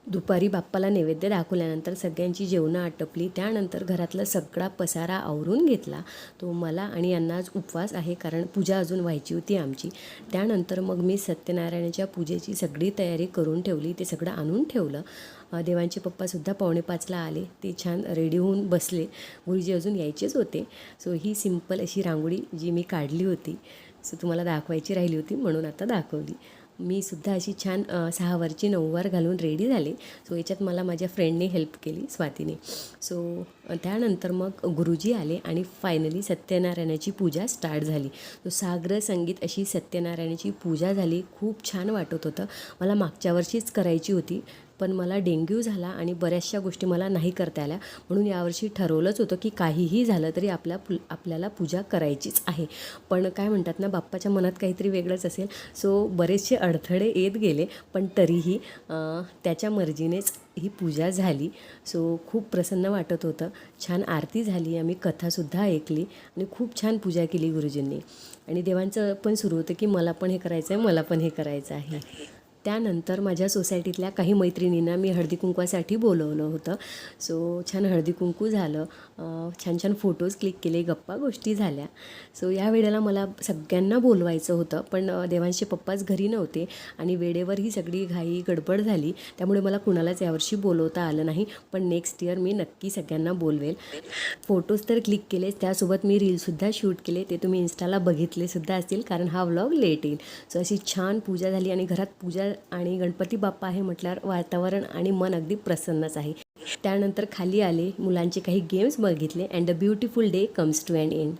दुपारी बाप्पाला नैवेद्य दाखवल्यानंतर सगळ्यांची जेवणं आटपली. त्यानंतर घरातला सगळा पसारा आवरून घेतला. तो मला आणि यांना आज उपवास आहे, कारण पूजा अजून व्हायची होती आमची. त्यानंतर मग मी सत्यनारायणाच्या पूजेची सगळी तयारी करून ठेवली. ते सगळं आणून ठेवलं. देवांचे पप्पासुद्धा 4:45ला आले. ते छान रेडी होऊन बसले. गुरुजी अजून यायचेच होते. सो ही सिंपल अशी रांगोळी जी मी काढली होती, सो तुम्हाला दाखवायची राहिली होती म्हणून आता दाखवली. मी सुद्धा अशी छान 6 नऊवार घालून रेडी झाले. सो याच्यात मला माझ्या फ्रेंडने हेल्प केली, स्वातीने. सो त्यानंतर मग गुरुजी आले आणि फायनली सत्यनारायणाची पूजा स्टार्ट झाली. सो साग्र संगीत अशी सत्यनारायणाची पूजा झाली. खूप छान वाटत होतं. मला मागच्या वर्षीच करायची होती, पण मला डेंग्यू झाला आणि बऱ्याचशा गोष्टी मला नाही करता आल्या. म्हणून यावर्षी ठरवलंच होतं की काहीही झालं तरी आपल्याला पूजा करायचीच आहे. पण काय म्हणतात ना, बाप्पाच्या मनात काहीतरी वेगळंच असेल. सो बरेचसे अडथळे येत गेले, पण तरीही त्याच्या मर्जीनेच ही पूजा झाली. सो खूप प्रसन्न वाटत होतं. छान आरती झाली, आम्ही कथासुद्धा ऐकली आणि खूप छान पूजा केली गुरुजींनी. आणि देवांचं पण सुरू होतं की मला पण हे करायचं आहे, मला पण हे करायचं आहे. त्यानंतर माझ्या सोसायटीतल्या काही मैत्रिणींना मी हळदी कुंकवासाठी बोलवलं होतं. सो छान हळदी कुंकू झालं. छान छान फोटोज क्लिक केले, गप्पा गोष्टी झाल्या. सो या वेळेला मला सगळ्यांना बोलवायचं होतं, पण देवांचे पप्पाच घरी नव्हते आणि वेळेवर ही सगळी घाई गडबड झाली. त्यामुळे मला कुणालाच यावर्षी बोलवता आलं नाही. पण नेक्स्ट इयर मी नक्की सगळ्यांना बोलवेल. फोटोज तर क्लिक केले, त्यासोबत मी रीलसुद्धा शूट केले. ते तुम्ही इन्स्टाला बघितलेसुद्धा असतील, कारण हा व्लॉग लेट येईल. सो अशी छान पूजा झाली आणि घरात पूजा आणि गणपती बाप्पा आहे म्हटल्यावर वातावरण आणि मन अगदी प्रसन्नच आहे. त्यानंतर खाली आले, मुलांचे काही गेम्स बघितले and the beautiful day comes to and end.